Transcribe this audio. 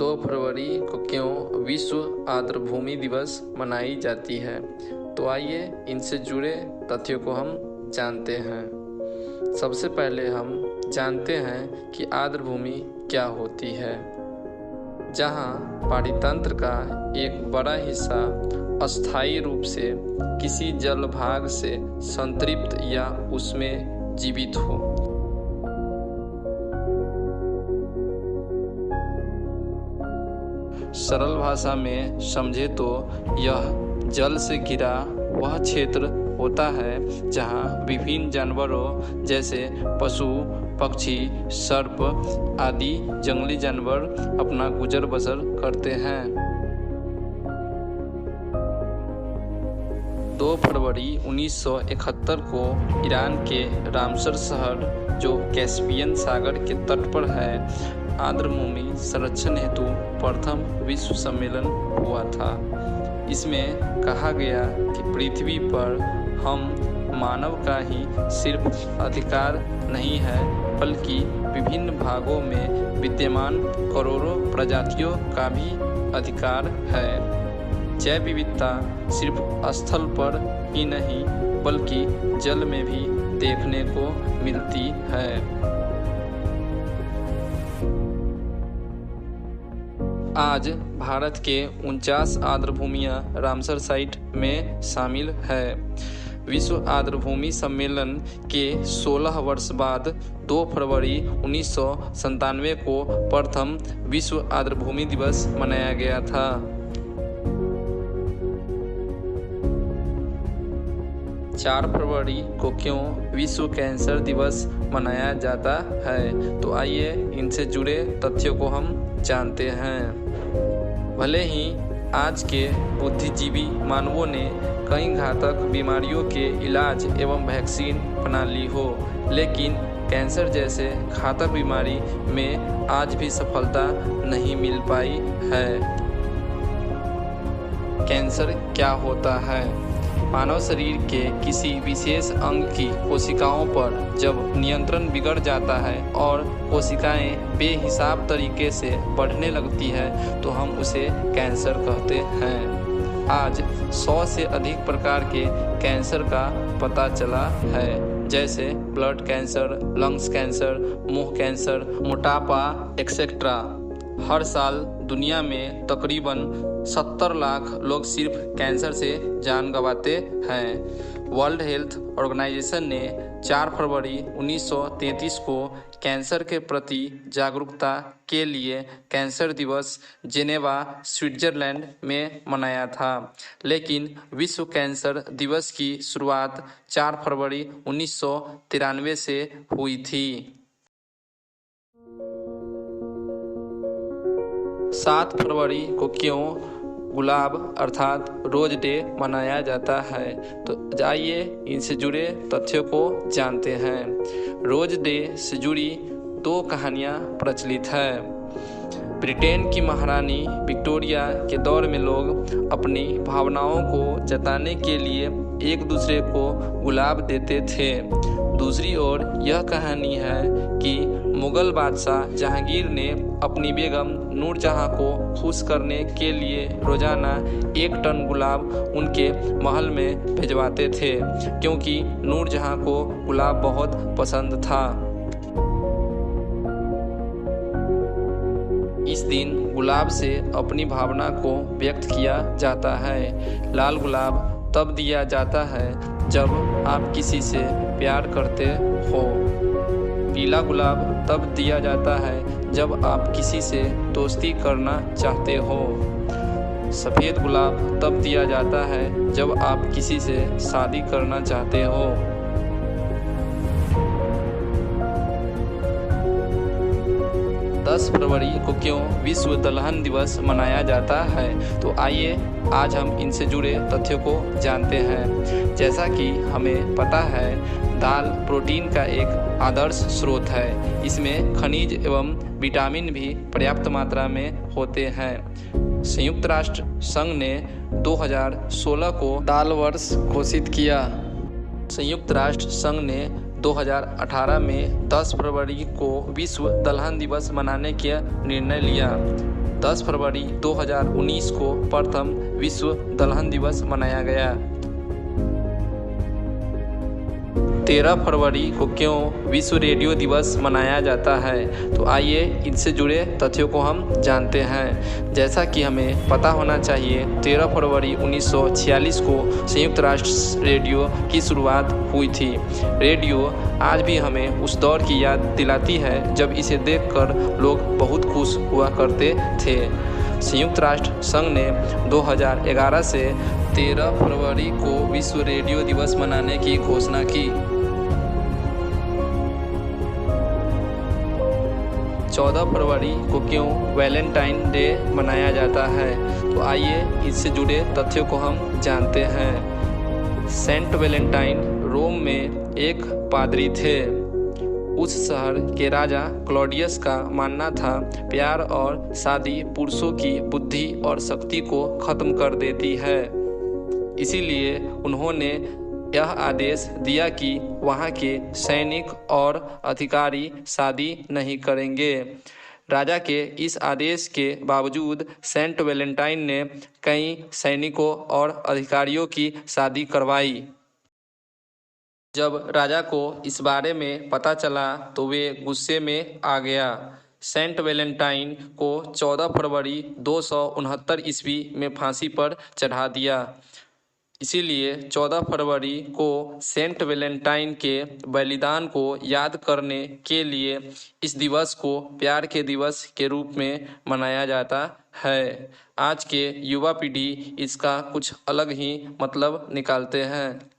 2 फरवरी को क्यों विश्व आर्द्रभूमि दिवस मनाई जाती है? तो आइए इनसे जुड़े तथ्यों को हम जानते हैं। सबसे पहले हम जानते हैं कि आर्द्रभूमि क्या होती है। जहां पाणितंत्र का एक बड़ा हिस्सा अस्थायी रूप से किसी जलभाग से संतृप्त या उसमें जीवित हो। सरल भाषा में समझे तो यह जल से घिरा वह क्षेत्र होता है जहां विभिन्न जानवरों जैसे पशु, पक्षी, सर्प आदि जंगली जानवर अपना गुजर बसर करते हैं। 2 फरवरी 1971 को ईरान के रामसर शहर, जो कैस्पियन सागर के तट पर है, आर्द्रभूमि संरक्षण हेतु प्रथम विश्व सम्मेलन हुआ था। इसमें कहा गया कि पृथ्वी पर हम मानव का ही सिर्फ अधिकार नहीं है, बल्कि विभिन्न भागों में विद्यमान करोड़ों प्रजातियों का भी अधिकार है। जैव विविधता सिर्फ स्थल पर ही नहीं बल्कि जल में भी देखने को मिलती है। आज भारत के 49 आर्द्रभूमियां रामसर साइट में शामिल है। विश्व आर्द्रभूमि सम्मेलन के 16 वर्ष बाद 2 फरवरी 1997 को प्रथम विश्व आर्द्रभूमि दिवस मनाया गया था। चार फरवरी को क्यों विश्व कैंसर दिवस मनाया जाता है? तो आइए इनसे जुड़े तथ्यों को हम जानते हैं। भले ही आज के बुद्धिजीवी मानवों ने कई घातक बीमारियों के इलाज एवं वैक्सीन बना ली हो, लेकिन कैंसर जैसे घातक बीमारी में आज भी सफलता नहीं मिल पाई है। कैंसर क्या होता है? मानव शरीर के किसी विशेष अंग की कोशिकाओं पर जब नियंत्रण बिगड़ जाता है और कोशिकाएं बेहिसाब तरीके से बढ़ने लगती है तो हम उसे कैंसर कहते हैं। आज 100 से अधिक प्रकार के कैंसर का पता चला है, जैसे ब्लड कैंसर, लंग्स कैंसर, मुंह कैंसर, मोटापा एक्सेट्रा। हर साल दुनिया में तकरीबन 70 लाख लोग सिर्फ कैंसर से जान गंवाते हैं। वर्ल्ड हेल्थ ऑर्गेनाइजेशन ने 4 फरवरी 1933 को कैंसर के प्रति जागरूकता के लिए कैंसर दिवस जेनेवा, स्विट्जरलैंड में मनाया था, लेकिन विश्व कैंसर दिवस की शुरुआत 4 फरवरी 1993 से हुई थी। 7 फरवरी को क्यों गुलाब अर्थात रोज डे मनाया जाता है? तो आइए इनसे जुड़े तथ्यों को जानते हैं। रोज डे से जुड़ी 2 कहानियां प्रचलित है। ब्रिटेन की महारानी विक्टोरिया के दौर में लोग अपनी भावनाओं को जताने के लिए एक दूसरे को गुलाब देते थे। दूसरी ओर यह कहानी है कि मुगल बादशाह जहांगीर ने अपनी बेगम नूरजहां को खुश करने के लिए रोजाना 1 टन गुलाब उनके महल में भिजवाते थे, क्योंकि नूरजहां को गुलाब बहुत पसंद था। इस दिन गुलाब से अपनी भावना को व्यक्त किया जाता है। लाल गुलाब तब दिया जाता है जब आप किसी से प्यार करते हो। पीला गुलाब तब दिया जाता है जब आप किसी से दोस्ती करना चाहते हो। सफ़ेद गुलाब तब दिया जाता है जब आप किसी से शादी करना चाहते हो। दस फरवरी को क्यों विश्व दलहन दिवस मनाया जाता है? तो आइए आज हम इनसे जुड़े तथ्यों को जानते हैं। जैसा कि हमें पता है, दाल प्रोटीन का एक आदर्श स्रोत है। इसमें खनिज एवं विटामिन भी पर्याप्त मात्रा में होते हैं। संयुक्त राष्ट्र संघ ने 2016 को दाल वर्ष घोषित किया। संयुक्त राष्ट्र संघ ने 2018 में 10 फरवरी को विश्व दलहन दिवस मनाने का निर्णय लिया। 10 फरवरी 2019 को प्रथम विश्व दलहन दिवस मनाया गया। 13 फरवरी को क्यों विश्व रेडियो दिवस मनाया जाता है, तो आइए इनसे जुड़े तथ्यों को हम जानते हैं। जैसा कि हमें पता होना चाहिए, 13 फरवरी 1946 को संयुक्त राष्ट्र रेडियो की शुरुआत हुई थी। रेडियो आज भी हमें उस दौर की याद दिलाती है जब इसे देखकर लोग बहुत खुश हुआ करते थे। संयुक्त राष्ट्र संघ ने 2011 से 13 फरवरी को विश्व रेडियो दिवस मनाने की घोषणा की। 14 फरवरी को क्यों वैलेंटाइन डे मनाया जाता है, तो आइए इससे जुड़े तथ्यों को हम जानते हैं। सेंट वैलेंटाइन रोम में एक पादरी थे। उस शहर के राजा क्लॉडियस का मानना था प्यार और शादी पुरुषों की बुद्धि और शक्ति को खत्म कर देती है। इसीलिए उन्होंने यह आदेश दिया कि वहाँ के सैनिक और अधिकारी शादी नहीं करेंगे। राजा के इस आदेश के बावजूद सेंट वैलेंटाइन ने कई सैनिकों और अधिकारियों की शादी करवाई। जब राजा को इस बारे में पता चला तो वे गुस्से में आ गया। सेंट वैलेंटाइन को 14 फरवरी 269 ईस्वी में फांसी पर चढ़ा दिया। इसीलिए 14 फरवरी को सेंट वैलेंटाइन के बलिदान को याद करने के लिए इस दिवस को प्यार के दिवस के रूप में मनाया जाता है। आज के युवा पीढ़ी इसका कुछ अलग ही मतलब निकालते हैं।